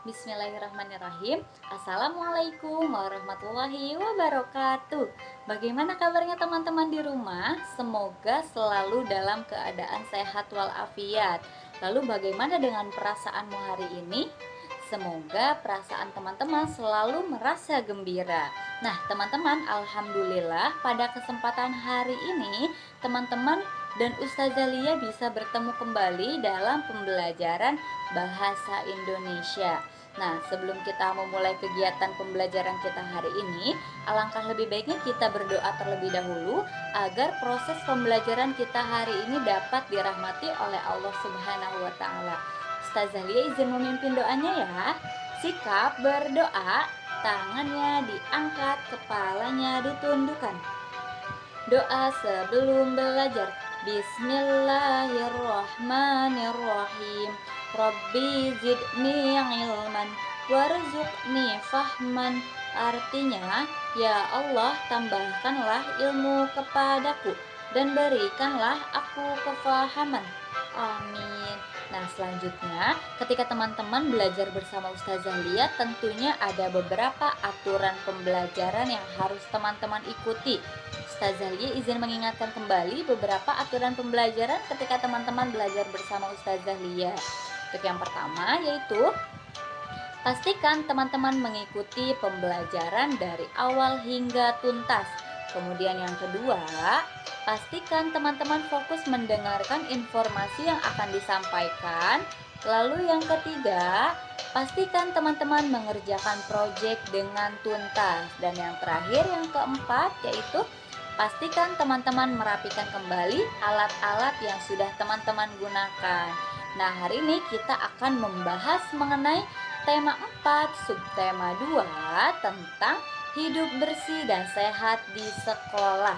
Bismillahirrahmanirrahim. Assalamualaikum warahmatullahi wabarakatuh. Bagaimana kabarnya teman-teman di rumah? Semoga selalu dalam keadaan sehat walafiat. Lalu bagaimana dengan perasaanmu hari ini? Semoga perasaan teman-teman selalu merasa gembira. Nah, teman-teman, alhamdulillah pada kesempatan hari ini teman-teman dan Ustazah Lia bisa bertemu kembali dalam pembelajaran bahasa Indonesia. Nah, sebelum kita memulai kegiatan pembelajaran kita hari ini, alangkah lebih baiknya kita berdoa terlebih dahulu agar proses pembelajaran kita hari ini dapat dirahmati oleh Allah Subhanahu wa taala. Ustazah Lia izin memimpin doanya ya. Sikap berdoa, tangannya diangkat, kepalanya ditundukkan. Doa sebelum belajar. Bismillahirrahmanirrahim. Rabbi zidni ilman warzuqni fahman. Artinya, ya Allah, tambahkanlah ilmu kepadaku dan berikanlah aku kefahaman. Amin. Nah, selanjutnya ketika teman-teman belajar bersama Ustazah Lia, tentunya ada beberapa aturan pembelajaran yang harus teman-teman ikuti. Ustazah Lia izin mengingatkan kembali beberapa aturan pembelajaran ketika teman-teman belajar bersama Ustazah Lia. Untuk yang pertama yaitu pastikan teman-teman mengikuti pembelajaran dari awal hingga tuntas. Kemudian yang kedua, pastikan teman-teman fokus mendengarkan informasi yang akan disampaikan. Lalu yang ketiga, pastikan teman-teman mengerjakan proyek dengan tuntas. Dan yang terakhir, yang keempat, yaitu pastikan teman-teman merapikan kembali alat-alat yang sudah teman-teman gunakan. Nah, hari ini kita akan membahas mengenai tema 4, subtema 2 tentang hidup bersih dan sehat di sekolah.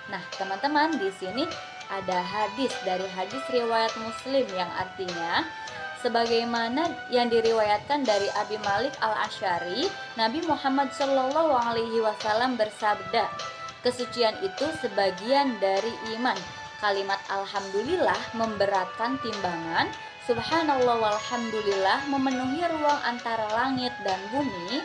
Nah, teman-teman, di sini ada hadis dari hadis riwayat Muslim yang artinya sebagaimana yang diriwayatkan dari Abi Malik Al-Asy'ari, Nabi Muhammad SAW bersabda, kesucian itu sebagian dari iman. Kalimat alhamdulillah memberatkan timbangan. Subhanallah walhamdulillah memenuhi ruang antara langit dan bumi.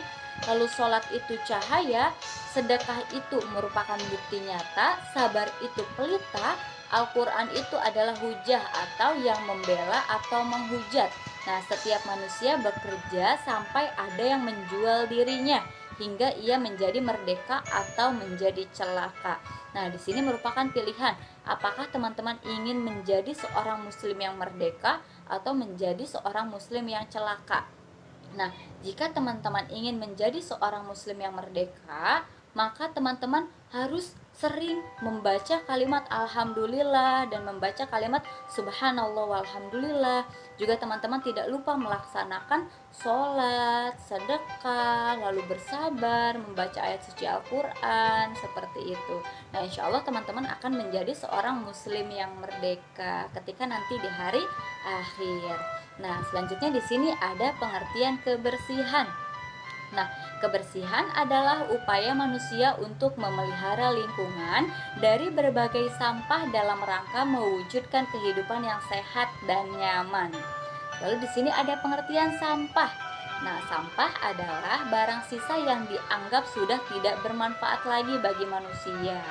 Lalu sholat itu cahaya, sedekah itu merupakan bukti nyata, sabar itu pelita, Al-Quran itu adalah hujah atau yang membela atau menghujat. Nah, setiap manusia bekerja sampai ada yang menjual dirinya hingga ia menjadi merdeka atau menjadi celaka. Nah, di sini merupakan pilihan. Apakah teman-teman ingin menjadi seorang muslim yang merdeka atau menjadi seorang muslim yang celaka? Nah, jika teman-teman ingin menjadi seorang muslim yang merdeka, maka teman-teman harus sering membaca kalimat alhamdulillah dan membaca kalimat subhanallah walhamdulillah. Juga teman-teman tidak lupa melaksanakan sholat, sedekah, lalu bersabar, membaca ayat suci Al-Quran, seperti itu. Nah, insya Allah teman-teman akan menjadi seorang muslim yang merdeka ketika nanti di hari akhir. Nah, selanjutnya di sini ada pengertian kebersihan. Nah, kebersihan adalah upaya manusia untuk memelihara lingkungan dari berbagai sampah dalam rangka mewujudkan kehidupan yang sehat dan nyaman. Lalu di sini ada pengertian sampah. Nah, sampah adalah barang sisa yang dianggap sudah tidak bermanfaat lagi bagi manusia.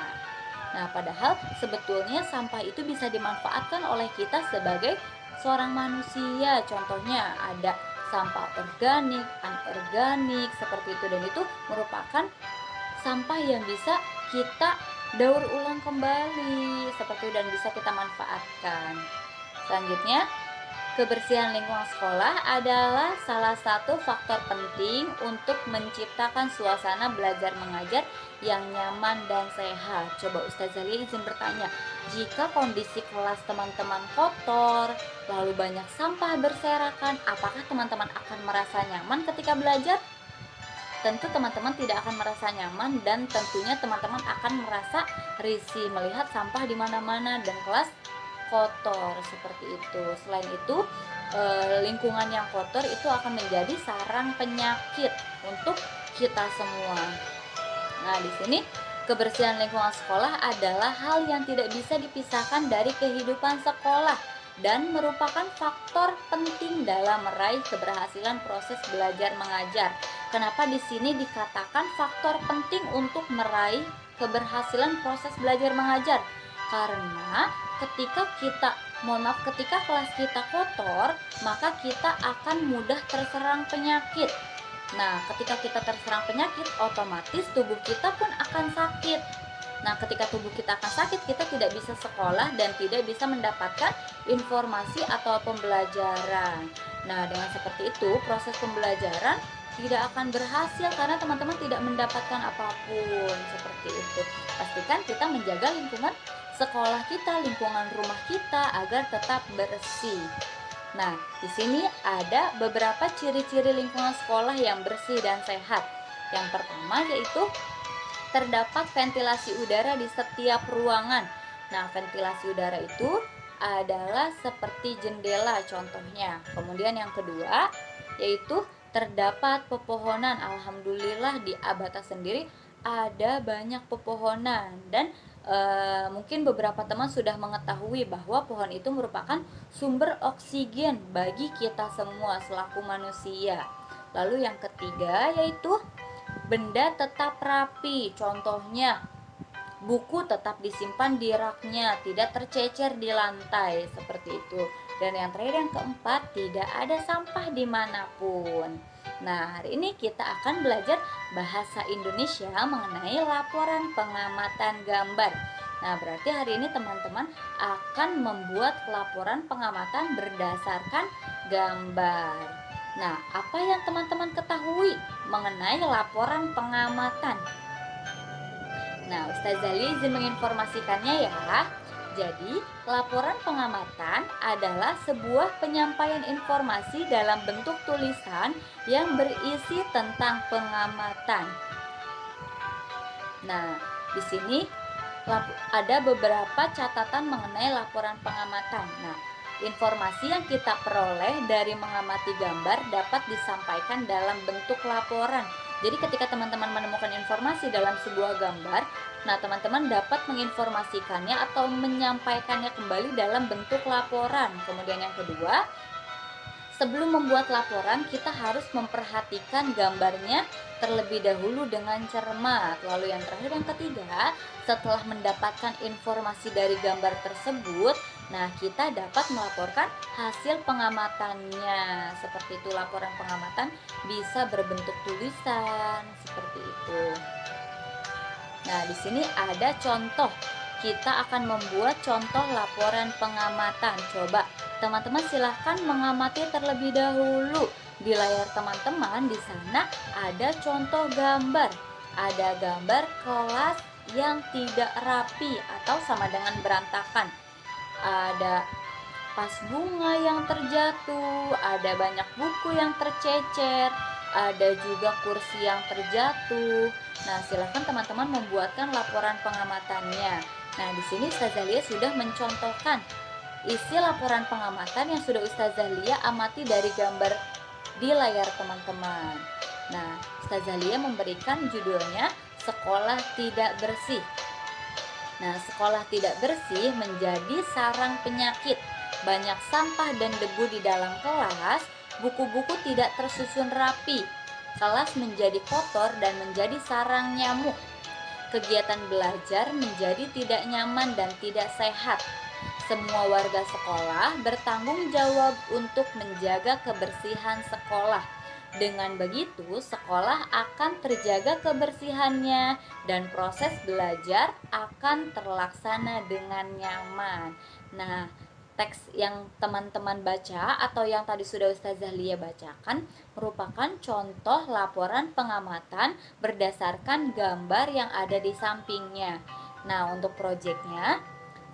Nah, padahal sebetulnya sampah itu bisa dimanfaatkan oleh kita sebagai seorang manusia. Contohnya ada sampah organik, anorganik, seperti itu, dan itu merupakan sampah yang bisa kita daur ulang kembali seperti itu dan bisa kita manfaatkan. Selanjutnya, kebersihan lingkungan sekolah adalah salah satu faktor penting untuk menciptakan suasana belajar mengajar yang nyaman dan sehat. Coba Ustazah Lia izin bertanya, jika kondisi kelas teman-teman kotor, lalu banyak sampah berserakan, apakah teman-teman akan merasa nyaman ketika belajar? Tentu teman-teman tidak akan merasa nyaman dan tentunya teman-teman akan merasa risih melihat sampah di mana-mana dan kelas kotor seperti itu. Selain itu, lingkungan yang kotor itu akan menjadi sarang penyakit untuk kita semua. Nah, di sini kebersihan lingkungan sekolah adalah hal yang tidak bisa dipisahkan dari kehidupan sekolah. dan merupakan faktor penting dalam meraih keberhasilan proses belajar mengajar. Kenapa di sini dikatakan faktor penting untuk meraih keberhasilan proses belajar mengajar? Karena ketika kelas kita kotor, maka kita akan mudah terserang penyakit. Nah, ketika kita terserang penyakit, otomatis tubuh kita pun akan sakit. Nah, ketika tubuh kita akan sakit, kita tidak bisa sekolah dan tidak bisa mendapatkan informasi atau pembelajaran. Nah, dengan seperti itu, proses pembelajaran tidak akan berhasil karena teman-teman tidak mendapatkan apapun. Seperti itu. Pastikan kita menjaga lingkungan sekolah kita, lingkungan rumah kita agar tetap bersih. Nah, di sini ada beberapa ciri-ciri lingkungan sekolah yang bersih dan sehat. Yang pertama yaitu terdapat ventilasi udara di setiap ruangan. Nah, ventilasi udara itu adalah seperti jendela contohnya. Kemudian yang kedua yaitu terdapat pepohonan. Alhamdulillah di Abata sendiri ada banyak pepohonan dan mungkin beberapa teman sudah mengetahui bahwa pohon itu merupakan sumber oksigen bagi kita semua selaku manusia. Lalu yang ketiga yaitu benda tetap rapi. Contohnya buku tetap disimpan di raknya, tidak tercecer di lantai seperti itu. Dan yang terakhir yang keempat, tidak ada sampah dimanapun. Nah, hari ini kita akan belajar bahasa Indonesia mengenai laporan pengamatan gambar. Nah, berarti hari ini teman-teman akan membuat laporan pengamatan berdasarkan gambar. Nah, apa yang teman-teman ketahui mengenai laporan pengamatan? Nah, Ustazah Lia izin menginformasikannya ya. Jadi, laporan pengamatan adalah sebuah penyampaian informasi dalam bentuk tulisan yang berisi tentang pengamatan. Nah, di sini ada beberapa catatan mengenai laporan pengamatan. Nah, informasi yang kita peroleh dari mengamati gambar dapat disampaikan dalam bentuk laporan. Jadi ketika teman-teman menemukan informasi dalam sebuah gambar, nah teman-teman dapat menginformasikannya atau menyampaikannya kembali dalam bentuk laporan. Kemudian yang kedua, sebelum membuat laporan, kita harus memperhatikan gambarnya terlebih dahulu dengan cermat. Lalu yang terakhir, yang ketiga, setelah mendapatkan informasi dari gambar tersebut, nah kita dapat melaporkan hasil pengamatannya. Seperti itu, laporan pengamatan bisa berbentuk tulisan seperti itu. Nah, di sini ada contoh. Kita akan membuat contoh laporan pengamatan. Coba teman-teman silahkan mengamati terlebih dahulu. Di layar teman-teman di sana ada contoh gambar. Ada gambar kelas yang tidak rapi atau sama dengan berantakan. Ada vas bunga yang terjatuh, ada banyak buku yang tercecer, ada juga kursi yang terjatuh. Nah, silakan teman-teman membuatkan laporan pengamatannya. Nah, di sini Ustazah Lia sudah mencontohkan isi laporan pengamatan yang sudah Ustazah Lia amati dari gambar di layar teman-teman. Nah, Ustazah Lia memberikan judulnya Sekolah Tidak Bersih. Nah, sekolah tidak bersih menjadi sarang penyakit. Banyak sampah dan debu di dalam kelas, buku-buku tidak tersusun rapi. Kelas menjadi kotor dan menjadi sarang nyamuk. Kegiatan belajar menjadi tidak nyaman dan tidak sehat. Semua warga sekolah bertanggung jawab untuk menjaga kebersihan sekolah. Dengan begitu, sekolah akan terjaga kebersihannya dan proses belajar akan terlaksana dengan nyaman. Nah, teks yang teman-teman baca atau yang tadi sudah Ustazah Lia bacakan merupakan contoh laporan pengamatan berdasarkan gambar yang ada di sampingnya. Nah, untuk proyeknya,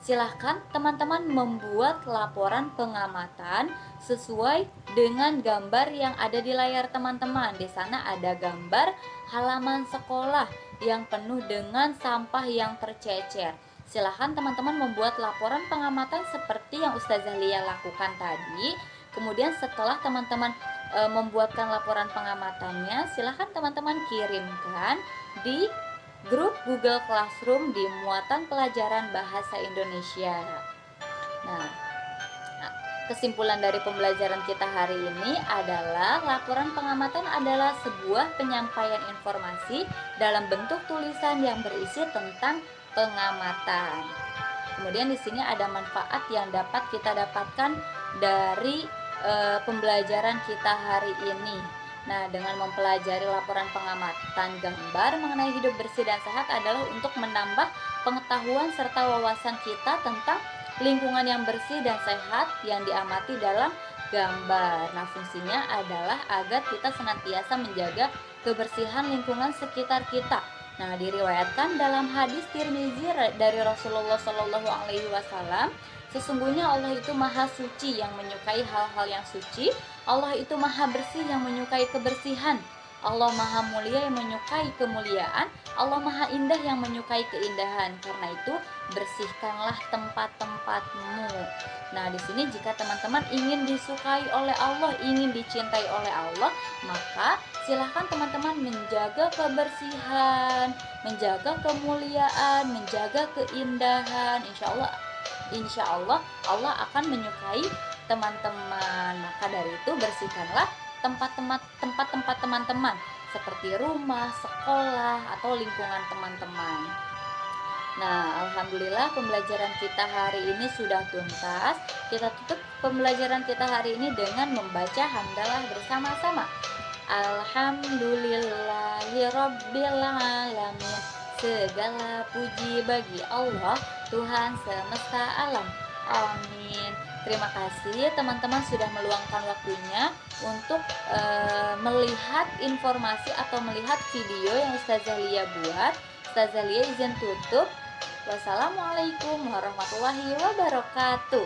silahkan teman-teman membuat laporan pengamatan sesuai dengan gambar yang ada di layar teman-teman. Di sana ada gambar halaman sekolah yang penuh dengan sampah yang tercecer. Silahkan teman-teman membuat laporan pengamatan seperti yang Ustazah Lia lakukan tadi. Kemudian setelah teman-teman membuatkan laporan pengamatannya, silahkan teman-teman kirimkan di grup Google Classroom di muatan pelajaran bahasa Indonesia. Nah, Kesimpulan dari pembelajaran kita hari ini adalah laporan pengamatan adalah sebuah penyampaian informasi dalam bentuk tulisan yang berisi tentang pengamatan. Kemudian di sini ada manfaat yang dapat kita dapatkan dari pembelajaran kita hari ini. Nah, dengan mempelajari laporan pengamatan gambar mengenai hidup bersih dan sehat adalah untuk menambah pengetahuan serta wawasan kita tentang lingkungan yang bersih dan sehat yang diamati dalam gambar. Nah, fungsinya adalah agar kita senantiasa menjaga kebersihan lingkungan sekitar kita. Nah, diriwayatkan dalam hadis Tirmizi dari Rasulullah Shallallahu Alaihi Wasallam, sesungguhnya Allah itu maha suci yang menyukai hal-hal yang suci. Allah itu maha bersih yang menyukai kebersihan. Allah maha mulia yang menyukai kemuliaan. Allah maha indah yang menyukai keindahan. Karena itu bersihkanlah tempat-tempatmu. Nah, di sini jika teman-teman ingin disukai oleh Allah, ingin dicintai oleh Allah, maka silahkan teman-teman menjaga kebersihan, menjaga kemuliaan, menjaga keindahan. Insya Allah Allah akan menyukai teman-teman. Maka dari itu bersihkanlah tempat-tempat teman-teman seperti rumah, sekolah, atau lingkungan teman-teman. Nah, alhamdulillah pembelajaran kita hari ini sudah tuntas. Kita tutup pembelajaran kita hari ini dengan membaca hamdalah bersama-sama. Alhamdulillahirabbil alamin. Segala puji bagi Allah, Tuhan semesta alam. Amin. Terima kasih teman-teman sudah meluangkan waktunya untuk melihat informasi atau melihat video yang Ustazah Lia buat. Ustazah Lia izin tutup. Wassalamualaikum warahmatullahi wabarakatuh.